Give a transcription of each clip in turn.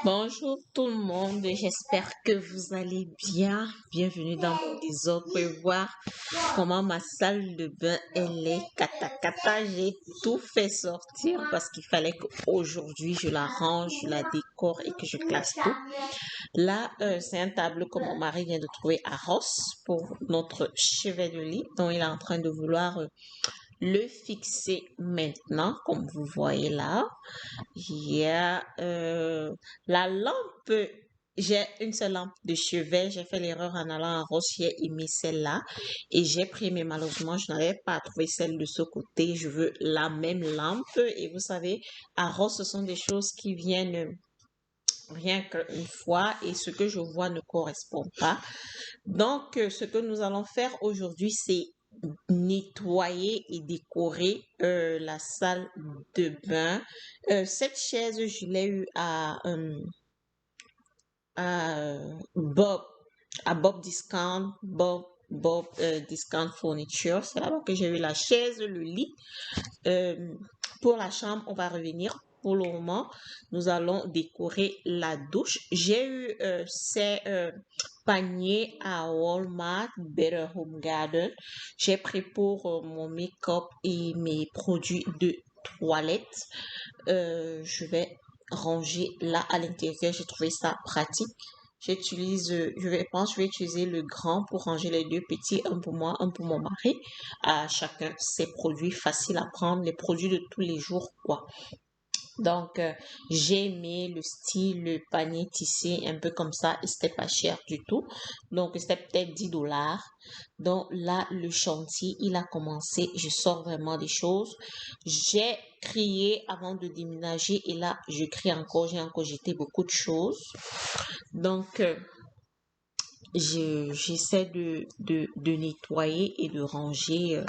Bonjour tout le monde, j'espère que vous allez bien. Bienvenue dans mon désordre. Vous pouvez voir comment ma salle de bain elle est kata kata. J'ai tout fait sortir parce qu'il fallait qu'aujourd'hui je la range, je la décore et que je classe tout. Là, c'est un tableau que mon mari vient de trouver à Ross pour notre chevet de lit. Donc il est en train de vouloir le fixer maintenant, comme vous voyez là. Il y a la lampe. J'ai une seule lampe de chevet. J'ai fait l'erreur en allant à Ross. J'ai aimé celle-là et j'ai pris, mais malheureusement, je n'avais pas trouvé celle de ce côté. Je veux la même lampe. Et vous savez, à Ross, ce sont des choses qui viennent rien qu'une fois et ce que je vois ne correspond pas. Donc, ce que nous allons faire aujourd'hui, c'est nettoyer et décorer la salle de bain. Cette chaise, je l'ai eue à Bob, Bob Discount, Bob Discount Furniture. C'est là-bas que j'ai eu la chaise, le lit. Pour la chambre, on va revenir. Pour le moment, nous allons décorer la douche. J'ai eu ces paniers à Walmart, Better Home Garden. J'ai pris pour mon make-up et mes produits de toilette. Je vais ranger là à l'intérieur. J'ai trouvé ça pratique. J'utilise, je pense que je vais utiliser le grand pour ranger les deux petits, un pour moi, un pour mon mari. À chacun ses produits faciles à prendre, les produits de tous les jours, quoi. Donc, j'ai aimé le style, le panier tissé, un peu comme ça, et c'était pas cher du tout. Donc, c'était peut-être 10 $. Donc, là, le chantier, il a commencé. Je sors vraiment des choses. J'ai crié avant de déménager et là, je crie encore. J'ai encore jeté beaucoup de choses. Donc, j'essaie de nettoyer et de ranger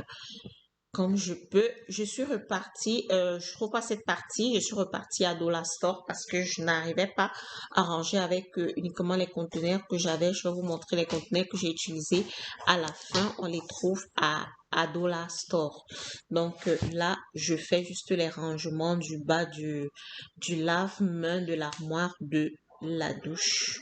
comme je peux. Je suis repartie, je trouve pas cette partie, je suis repartie à Dollar Store parce que je n'arrivais pas à ranger avec uniquement les conteneurs que j'avais. Je vais vous montrer les conteneurs que j'ai utilisés à la fin. On les trouve à Dollar Store. Donc là, je fais juste les rangements du bas du lave-main de l'armoire de la douche.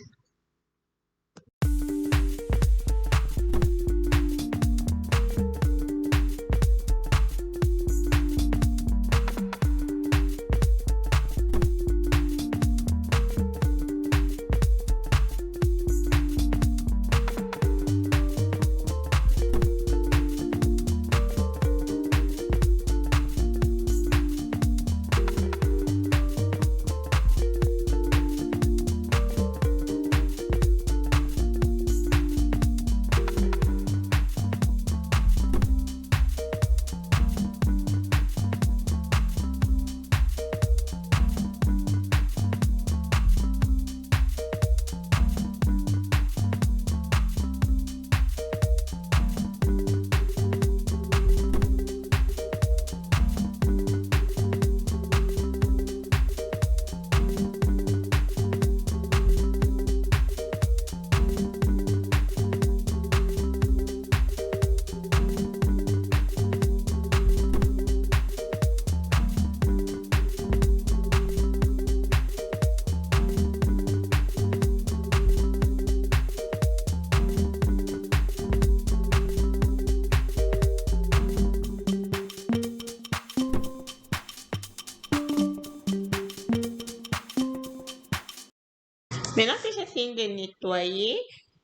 Maintenant que j'ai fini de nettoyer,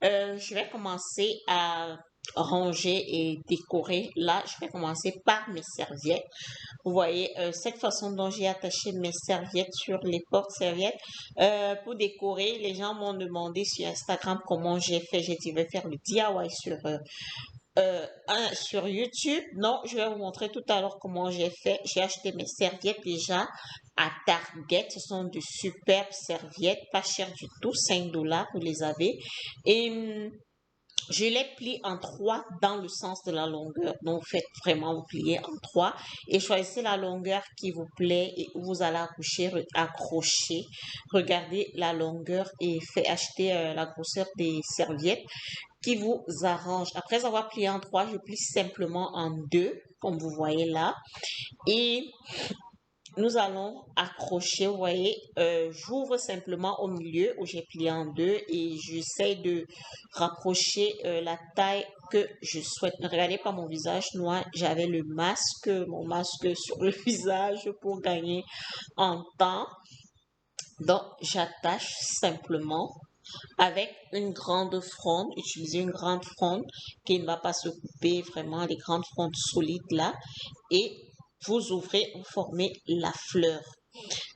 je vais commencer à ranger et décorer. Là, je vais commencer par mes serviettes. Vous voyez, cette façon dont j'ai attaché mes serviettes sur les porte-serviettes. Pour décorer, les gens m'ont demandé sur Instagram comment j'ai fait. J'ai dit, je vais faire le DIY sur YouTube. Non, je vais vous montrer tout à l'heure comment j'ai fait. J'ai acheté mes serviettes déjà à Target. Ce sont de superbes serviettes, pas chères du tout, 5 $, vous les avez. Et je les plie en 3 dans le sens de la longueur. Donc, faites vraiment vous plier en 3 et choisissez la longueur qui vous plaît et où vous allez accrocher. Regardez la longueur et faites acheter la grosseur des serviettes qui vous arrange. Après avoir plié en 3, je plie simplement en 2, comme vous voyez là. Et nous allons accrocher, vous voyez, j'ouvre simplement au milieu où j'ai plié en deux et j'essaie de rapprocher la taille que je souhaite. Ne regardez pas mon visage, moi j'avais mon masque sur le visage pour gagner en temps. Donc j'attache simplement avec une grande fronde, utiliser une grande fronde qui ne va pas se couper, vraiment les grandes frondes solides là, et vous ouvrez, vous formez la fleur.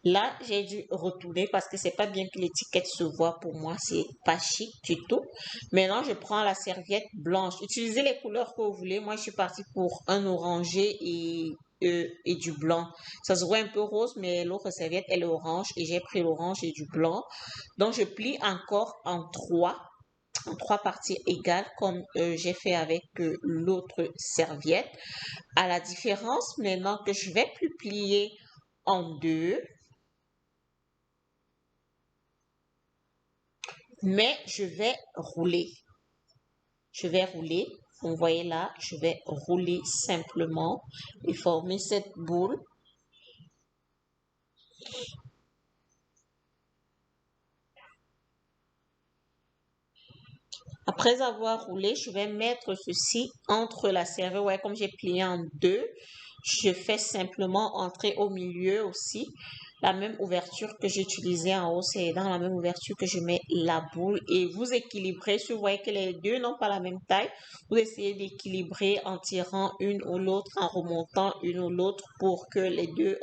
Là, j'ai dû retourner parce que c'est pas bien que l'étiquette se voit pour moi, c'est pas chic du tout. Maintenant, je prends la serviette blanche. Utilisez les couleurs que vous voulez. Moi, je suis partie pour un orangé et du blanc. Ça se voit un peu rose, mais l'autre serviette, elle est orange et j'ai pris l'orange et du blanc. Donc, je plie encore en trois parties égales comme j'ai fait avec l'autre serviette. À la différence maintenant que je vais plus plier en deux, mais je vais rouler. Je vais rouler. Vous voyez là, je vais rouler simplement et former cette boule. Après avoir roulé, je vais mettre ceci entre la serviette. Ouais, comme j'ai plié en deux, je fais simplement entrer au milieu aussi. La même ouverture que j'ai utilisée en haut, c'est dans la même ouverture que je mets la boule et vous équilibrez. Si vous voyez que les deux n'ont pas la même taille, vous essayez d'équilibrer en tirant une ou l'autre, en remontant une ou l'autre pour que les deux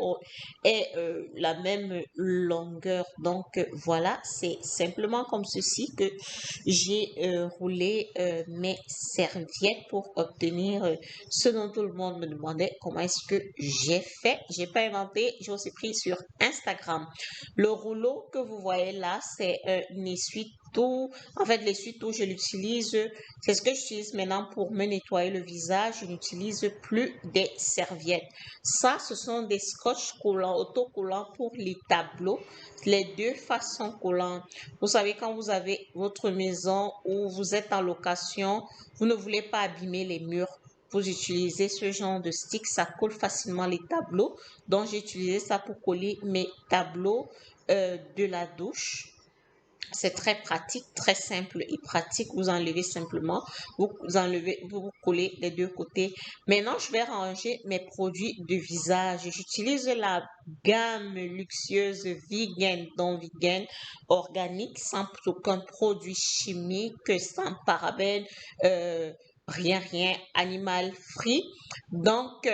aient la même longueur. Donc voilà, c'est simplement comme ceci que j'ai roulé mes serviettes pour obtenir ce dont tout le monde me demandait comment est-ce que j'ai fait. J'ai pas inventé, j'ai aussi pris sur Instagram. Le rouleau que vous voyez là, c'est une essuie-tout. En fait, l'essuie-tout, je l'utilise, c'est ce que j'utilise maintenant pour me nettoyer le visage. Je n'utilise plus des serviettes. Ça, ce sont des scotch collants, autocollants pour les tableaux. Les deux façons collantes. Vous savez, quand vous avez votre maison ou vous êtes en location, vous ne voulez pas abîmer les murs. Vous utilisez ce genre de stick, ça colle facilement les tableaux. Donc, j'ai utilisé ça pour coller mes tableaux de la douche. C'est très pratique, très simple et pratique. Vous enlevez simplement, vous collez les deux côtés. Maintenant, je vais ranger mes produits de visage. J'utilise la gamme luxueuse vegan, donc vegan organique, sans aucun produit chimique, sans parabènes, rien, animal free. Donc,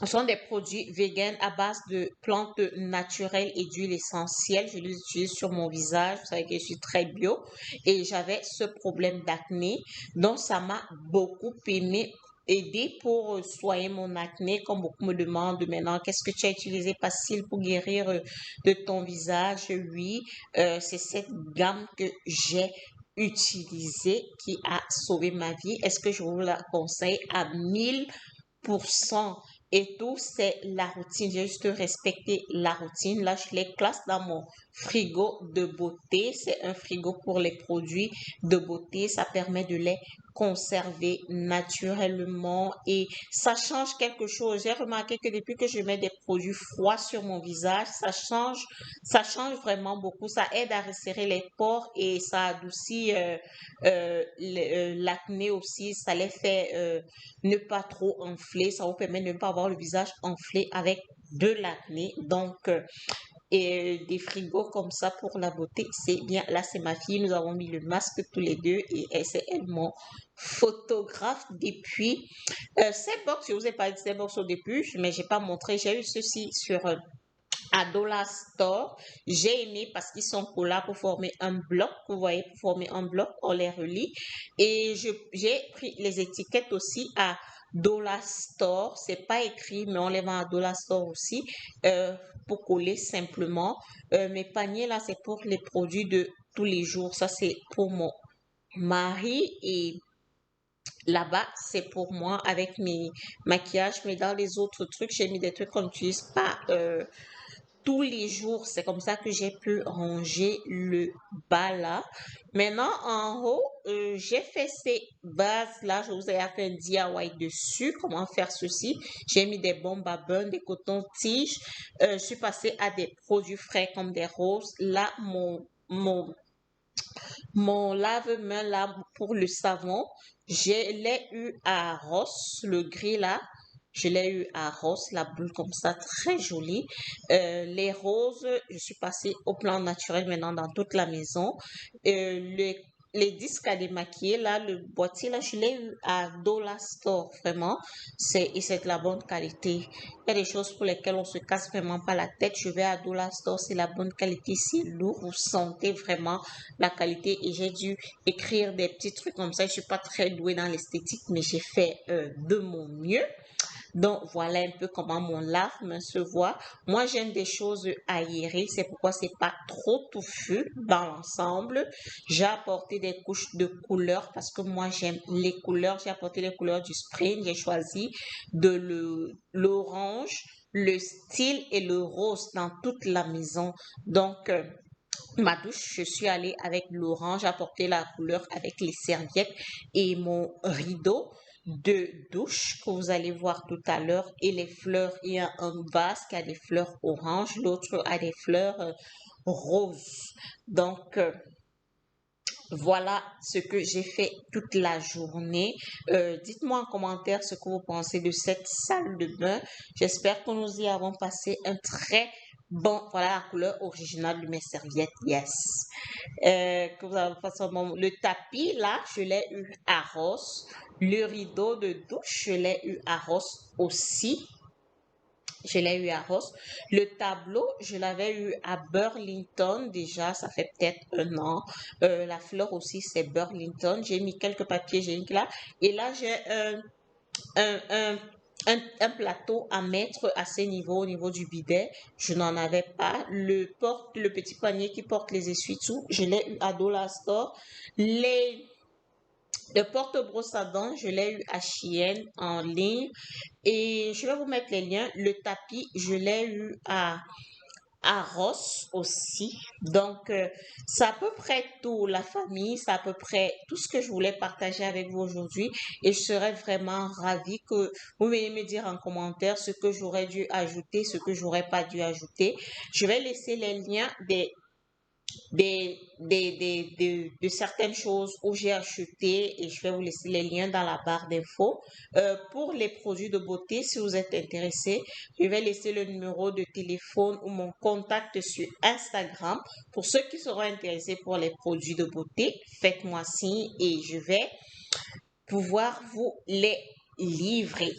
ce sont des produits vegan à base de plantes naturelles et d'huile essentielle. Je les utilise sur mon visage. Vous savez que je suis très bio et j'avais ce problème d'acné. Donc, ça m'a beaucoup aidé pour soigner mon acné. Comme beaucoup me demandent maintenant, qu'est-ce que tu as utilisé facile pour guérir de ton visage? Oui, c'est cette gamme que j'ai utilisée qui a sauvé ma vie. Est-ce que je vous la conseille à 1000%? Et tout, c'est la routine. J'ai juste respecté la routine. Là, je les classe dans mon frigo de beauté. C'est un frigo pour les produits de beauté. Ça permet de les conserver naturellement et ça change quelque chose. J'ai remarqué que depuis que je mets des produits froids sur mon visage, ça change vraiment beaucoup. Ça aide à resserrer les pores et ça adoucit l'acné aussi. Ça les fait ne pas trop enfler. Ça vous permet de ne pas avoir le visage enflé avec de l'acné. Donc, et des frigos comme ça pour la beauté, c'est bien. Là, c'est ma fille. Nous avons mis le masque tous les deux et c'est elle mon photographe depuis. Ces box, je vous ai pas dit ces box au début, mais j'ai pas montré. J'ai eu ceci sur Adola Store. J'ai aimé parce qu'ils sont collants pour former un bloc. Vous voyez, pour former un bloc, on les relie. Et j'ai pris les étiquettes aussi à Dollar Store. C'est pas écrit, mais on les vend à Dollar Store aussi pour coller simplement. Mes paniers là, c'est pour les produits de tous les jours. Ça, c'est pour mon mari et là-bas, c'est pour moi avec mes maquillages. Mais dans les autres trucs, j'ai mis des trucs qu'on n'utilise pas tous les jours. C'est comme ça que j'ai pu ranger le bas là. Maintenant, en haut, j'ai fait ces bases-là. Je vous ai fait un DIY dessus. Comment faire ceci? J'ai mis des bombes à bain, des cotons-tiges. Je suis passée à des produits frais comme des roses. Là, mon lave-main là pour le savon, je l'ai eu à Ross, le gris là. Je l'ai eu à Ross, la boule comme ça, très jolie. Les roses, je suis passée au plan naturel maintenant dans toute la maison. Les disques à démaquiller, là, le boîtier, là, je l'ai eu à Dollar Store, vraiment. Et c'est de la bonne qualité. Il y a des choses pour lesquelles on se casse vraiment pas la tête. Je vais à Dollar Store, c'est la bonne qualité, c'est lourd. Vous sentez vraiment la qualité et j'ai dû écrire des petits trucs comme ça. Je suis pas très douée dans l'esthétique, mais j'ai fait de mon mieux. Donc, voilà un peu comment mon lave se voit. Moi, j'aime des choses aérées. C'est pourquoi c'est pas trop touffu dans l'ensemble. J'ai apporté des couches de couleurs parce que moi, j'aime les couleurs. J'ai apporté les couleurs du spring. J'ai choisi l'orange, le style et le rose dans toute la maison. Donc, ma douche, je suis allée avec l'orange, apporter la couleur avec les serviettes et mon rideau de douche que vous allez voir tout à l'heure. Et les fleurs, il y a un vase qui a des fleurs oranges, l'autre a des fleurs roses. Donc, voilà ce que j'ai fait toute la journée. Dites-moi en commentaire ce que vous pensez de cette salle de bain. J'espère que nous y avons passé un très bon, voilà la couleur originale de mes serviettes, yes. Que vous avez passé un bon. Le tapis, là, je l'ai eu à Ross. Le rideau de douche, je l'ai eu à Ross aussi. Je l'ai eu à Ross. Le tableau, je l'avais eu à Burlington déjà, ça fait peut-être un an. La fleur aussi, c'est Burlington. J'ai mis quelques papiers hygiéniques là. Et là, j'ai un, un, un plateau à mettre à ces niveaux, au niveau du bidet. Je n'en avais pas. Le petit panier qui porte les essuie-tout, je l'ai eu à Dollar Store. Le porte-brosse à dents, je l'ai eu à Shein en ligne. Et je vais vous mettre les liens. Le tapis, je l'ai eu à Ross aussi. Donc, c'est à peu près tout, la famille, c'est à peu près tout ce que je voulais partager avec vous aujourd'hui. Et je serais vraiment ravie que vous veuillez me dire en commentaire ce que j'aurais dû ajouter, ce que j'aurais pas dû ajouter. Je vais laisser les liens de certaines choses où j'ai acheté et je vais vous laisser les liens dans la barre d'infos. Pour les produits de beauté, si vous êtes intéressé, je vais laisser le numéro de téléphone ou mon contact sur Instagram. Pour ceux qui seront intéressés pour les produits de beauté, faites-moi signe et je vais pouvoir vous les livrer.